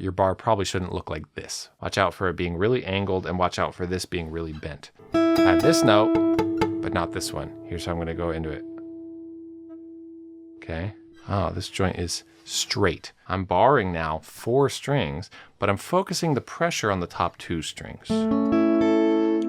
your bar probably shouldn't look like this. Watch out for it being really angled and watch out for this being really bent. I have this note, but not this one. Here's how I'm gonna go into it. Okay. Oh, this joint is straight. I'm barring now 4 strings, but I'm focusing the pressure on the top 2 strings.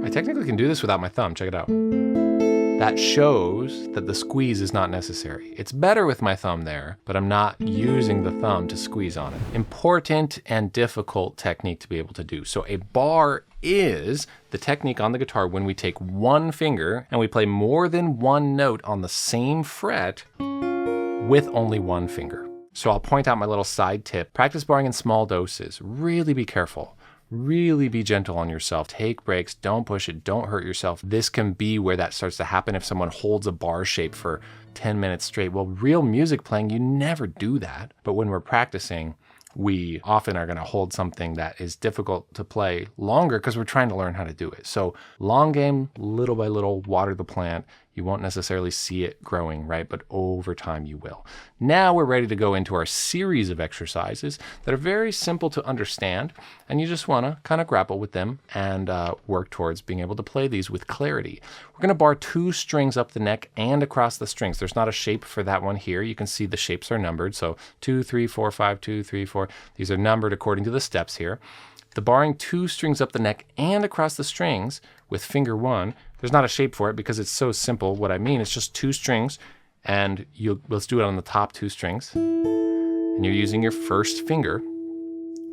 I technically can do this without my thumb, check it out. That shows that the squeeze is not necessary. It's better with my thumb there, but I'm not using the thumb to squeeze on it. Important and difficult technique to be able to do. So a bar is the technique on the guitar when we take one finger and we play more than one note on the same fret with only one finger. So I'll point out my little side tip. Practice barring in small doses. Really be careful. Really be gentle on yourself. Take breaks, don't push it, don't hurt yourself. This can be where that starts to happen if someone holds a bar shape for 10 minutes straight. Well, real music playing, you never do that. But when we're practicing, we often are gonna hold something that is difficult to play longer because we're trying to learn how to do it. So long game, little by little, water the plant. You won't necessarily see it growing, right? But over time you will. Now we're ready to go into our series of exercises that are very simple to understand, and you just wanna kind of grapple with them and work towards being able to play these with clarity. We're gonna bar 2 strings up the neck and across the strings. There's not a shape for that one here. You can see the shapes are numbered. So 2, 3, 4, 5, 2, 3, 4. These are numbered according to the steps here. The barring 2 strings up the neck and across the strings with finger 1, there's not a shape for it because it's so simple. What I mean is just 2 strings, and let's do it on the top 2 strings. And you're using your first finger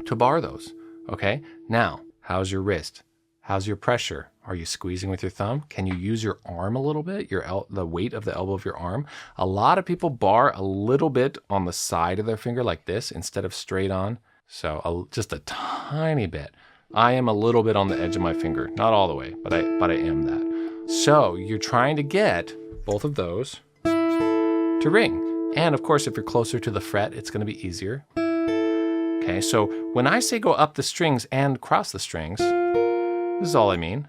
to bar those, okay? Now, how's your wrist? How's your pressure? Are you squeezing with your thumb? Can you use your arm a little bit, the weight of the elbow of your arm? A lot of people bar a little bit on the side of their finger like this instead of straight on. So just a tiny bit. I am a little bit on the edge of my finger, not all the way, but I am that. So you're trying to get both of those to ring. And of course, if you're closer to the fret, it's gonna be easier. Okay, so when I say go up the strings and cross the strings, this is all I mean.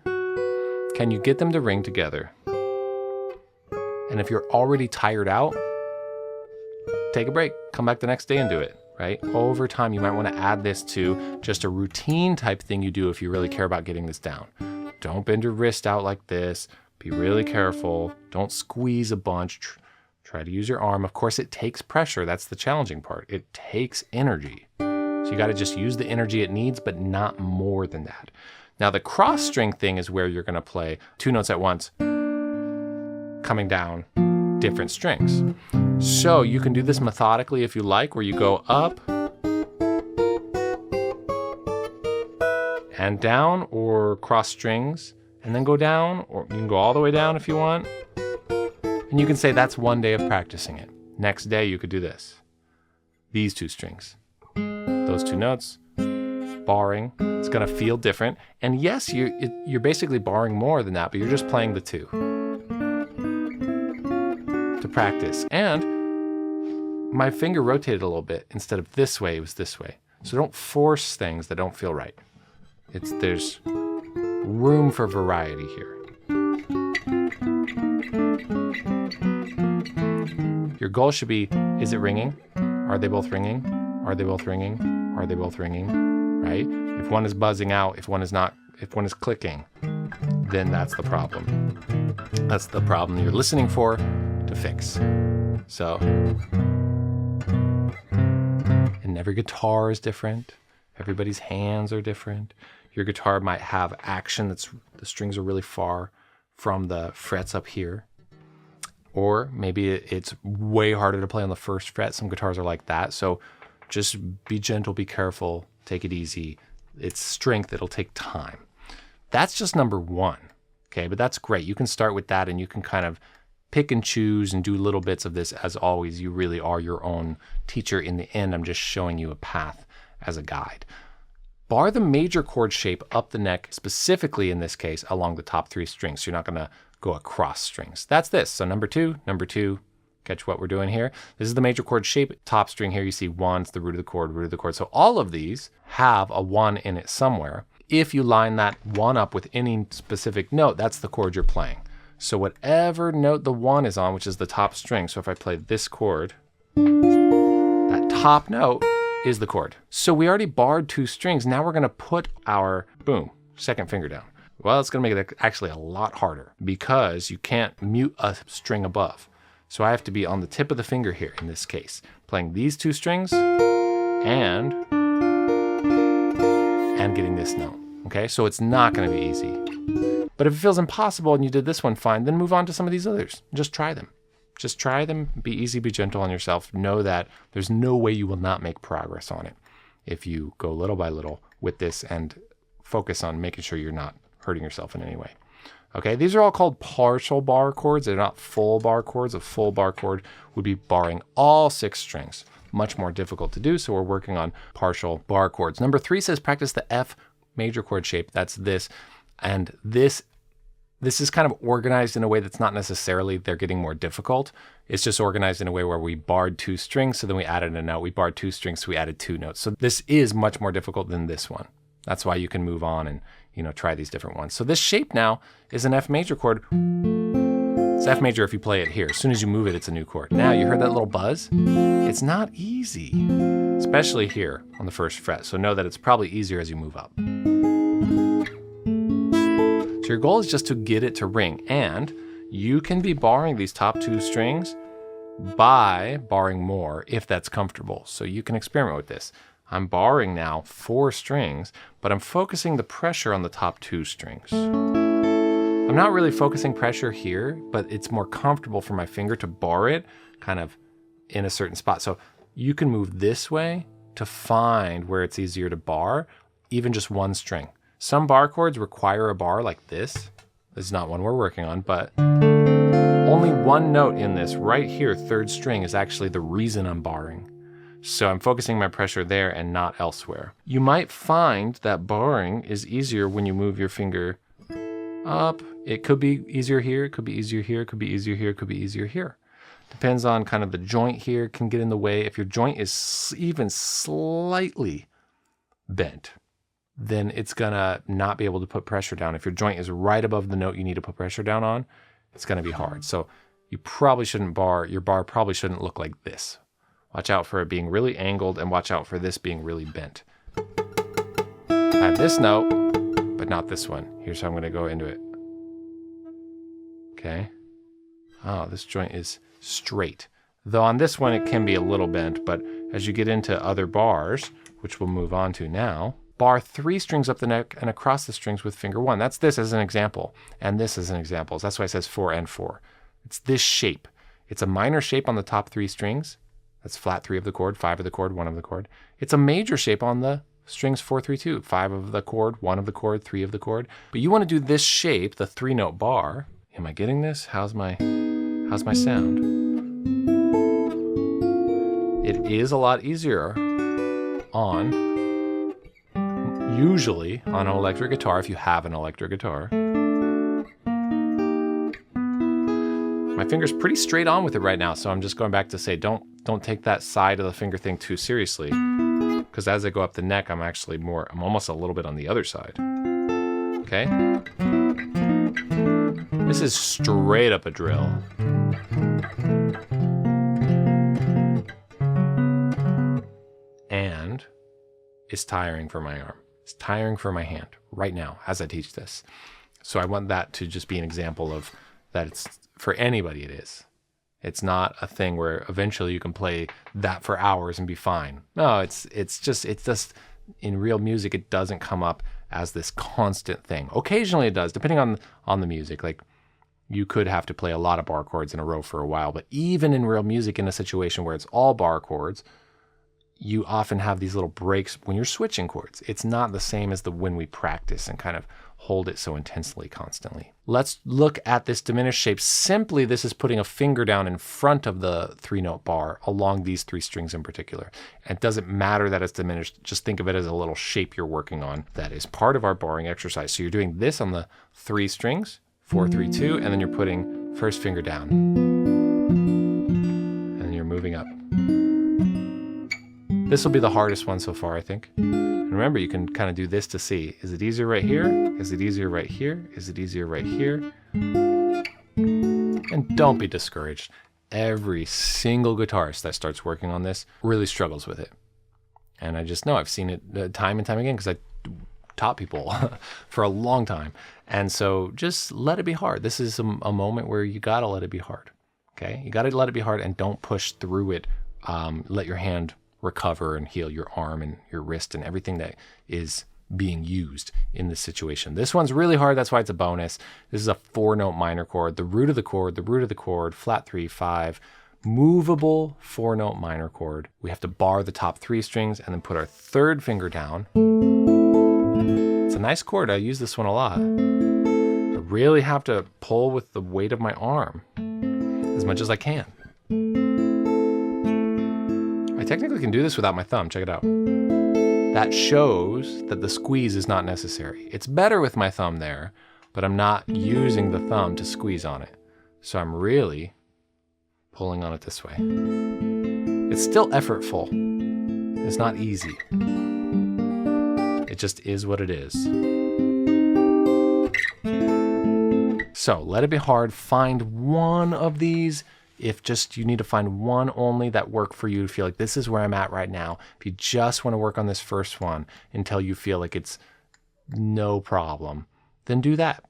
Can you get them to ring together? And if you're already tired out, take a break, come back the next day and do it. Right? Over time, you might want to add this to just a routine type thing you do if you really care about getting this down. Don't bend your wrist out like this. Be really careful. Don't squeeze a bunch. Try to use your arm. Of course, it takes pressure. That's the challenging part. It takes energy. So you got to just use the energy it needs, but not more than that. Now, the cross string thing is where you're going to play 2 notes at once, coming down different strings. So you can do this methodically if you like, where you go up and down, or cross strings and then go down, or you can go all the way down if you want. And you can say that's one day of practicing it. Next day you could do this. These 2 strings, those 2 notes, barring. It's gonna feel different. And yes, you're basically barring more than that, but you're just playing the 2. To practice. And my finger rotated a little bit. Instead of this way, it was this way. So don't force things that don't feel right. There's room for variety here. Your goal should be, is it ringing? Are they both ringing? Are they both ringing? Are they both ringing? Right? If one is buzzing out, if one is not, if one is clicking, then that's the problem. That's the problem you're listening for to fix. So, and every guitar is different. Everybody's hands are different. Your guitar might have action the strings are really far from the frets up here. Or maybe it's way harder to play on the first fret. Some guitars are like that. So just be gentle, be careful, take it easy. It's strength, it'll take time. That's just number 1, okay? But that's great. You can start with that and you can kind of pick and choose and do little bits of this. As always, you really are your own teacher in the end. I'm just showing you a path as a guide. Bar the major chord shape up the neck, specifically in this case, along the top 3 strings. So you're not gonna go across strings. That's this. So number 2, catch what we're doing here. This is the major chord shape. Top string here, you see 1, it's the root of the chord, root of the chord. So all of these have a 1 in it somewhere. If you line that 1 up with any specific note, that's the chord you're playing. So whatever note the 1 is on, which is the top string. So if I play this chord, that top note is the chord. So we already barred 2 strings. Now we're gonna put our, boom, second finger down. Well, it's gonna make it actually a lot harder because you can't mute a string above. So I have to be on the tip of the finger here in this case, playing these 2 strings and getting this note, okay? So it's not gonna be easy. But if it feels impossible and you did this one fine, then move on to some of these others. Just try them. Just try them, be easy, be gentle on yourself. Know that there's no way you will not make progress on it if you go little by little with this and focus on making sure you're not hurting yourself in any way. Okay, these are all called partial bar chords. They're not full bar chords. A full bar chord would be barring all 6 strings. Much more difficult to do, so we're working on partial bar chords. Number 3 says practice the F major chord shape. That's this. And this is kind of organized in a way that's not necessarily they're getting more difficult. It's just organized in a way where we barred 2 strings, so then we added a note. We barred 2 strings, so we added 2 notes. So this is much more difficult than this one. That's why you can move on and try these different ones. So this shape now is an F major chord. It's F major if you play it here. As soon as you move it, it's a new chord. Now you heard that little buzz? It's not easy, especially here on the 1st fret. So know that it's probably easier as you move up. So your goal is just to get it to ring, and you can be barring these top 2 strings by barring more if that's comfortable. So you can experiment with this. I'm barring now 4 strings, but I'm focusing the pressure on the top 2 strings. I'm not really focusing pressure here, but it's more comfortable for my finger to bar it kind of in a certain spot. So you can move this way to find where it's easier to bar, even just 1 string. Some bar chords require a bar like this. This is not one we're working on, but only 1 note in this right here, 3rd string, is actually the reason I'm barring. So I'm focusing my pressure there and not elsewhere. You might find that barring is easier when you move your finger up. It could be easier here, it could be easier here, it could be easier here, it could be easier here. Depends on kind of the joint here can get in the way. If your joint is even slightly bent, then it's gonna not be able to put pressure down. If your joint is right above the note you need to put pressure down on, it's gonna be hard. So you probably shouldn't bar, your bar probably shouldn't look like this. Watch out for it being really angled and watch out for this being really bent. I have this note, but not this one. Here's how I'm gonna go into it. Okay. Oh, this joint is straight. Though on this one, it can be a little bent, but as you get into other bars, which we'll move on to now, bar 3 strings up the neck and across the strings with finger 1. That's this as an example, and this as an example. That's why it says 4 and 4. It's this shape. It's a minor shape on the top 3 strings. That's flat 3 of the chord, 5 of the chord, 1 of the chord. It's a major shape on the strings 4, 3, 2, 5 of the chord, 1 of the chord, 3 of the chord. But you want to do this shape, the 3-note bar. Am I getting this? How's my sound? It is a lot easier usually on an electric guitar if you have an electric guitar. My finger's pretty straight on with it right now, so I'm just going back to say don't take that side of the finger thing too seriously, because as I go up the neck, I'm almost a little bit on the other side. Okay? This is straight up a drill. And it's tiring for my arm. It's tiring for my hand right now as I teach this. So I want that to just be an example of that. It's for anybody. It is. It's not a thing where eventually you can play that for hours and be fine. No, it's just in real music, it doesn't come up as this constant thing. Occasionally it does, depending on the music. Like you could have to play a lot of bar chords in a row for a while, but even in real music, in a situation where it's all bar chords, you often have these little breaks when you're switching chords. It's not the same as when we practice and kind of hold it so intensely constantly. Let's look at this diminished shape. Simply, this is putting a finger down in front of the 3-note bar along these 3 strings in particular. And it doesn't matter that it's diminished. Just think of it as a little shape you're working on that is part of our barring exercise. So you're doing this on the 3 strings, 4, 3, 2, and then you're putting first finger down. And then you're moving up. This will be the hardest one so far, I think. And remember, you can kind of do this to see, is it easier right here? Is it easier right here? Is it easier right here? And don't be discouraged. Every single guitarist that starts working on this really struggles with it. And I just know I've seen it time and time again because I taught people for a long time. And so just let it be hard. This is a moment where you got to let it be hard. Okay. You got to let it be hard and don't push through it. Let your hand recover and heal your arm and your wrist and everything that is being used in this situation. This one's really hard. That's why it's a bonus. This is a 4-note minor chord, the root of the chord, the root of the chord, flat 3, 5, movable 4-note minor chord. We have to bar the top 3 strings and then put our 3rd finger down. It's a nice chord. I use this one a lot. I really have to pull with the weight of my arm as much as I can. I technically can do this without my thumb. Check it out. That shows that the squeeze is not necessary. It's better with my thumb there, but I'm not using the thumb to squeeze on it. So I'm really pulling on it this way. It's still effortful. It's not easy. It just is what it is. So let it be hard. Find one of these. If just you need to find one only that work for you to feel like this is where I'm at right now. If you just want to work on this first one until you feel like it's no problem, then do that.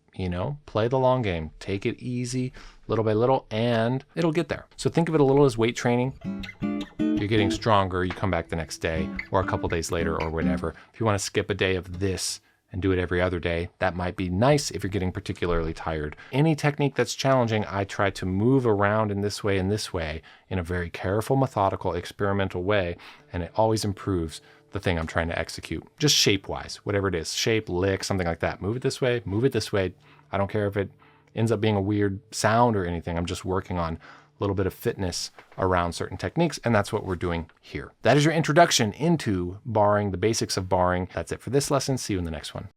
Play the long game. Take it easy, little by little, and it'll get there. So think of it a little as weight training. You're getting stronger. You come back the next day or a couple days later or whatever. If you want to skip a day of this and do it every other day, that might be nice if you're getting particularly tired. Any technique that's challenging, I try to move around in this way in a very careful, methodical, experimental way, and it always improves the thing I'm trying to execute. Just shape-wise, whatever it is, shape, lick, something like that. Move it this way, move it this way. I don't care if it ends up being a weird sound or anything. I'm just working on a little bit of fitness around certain techniques, and that's what we're doing here. That is your introduction into barring, the basics of barring. That's it for this lesson. See you in the next one.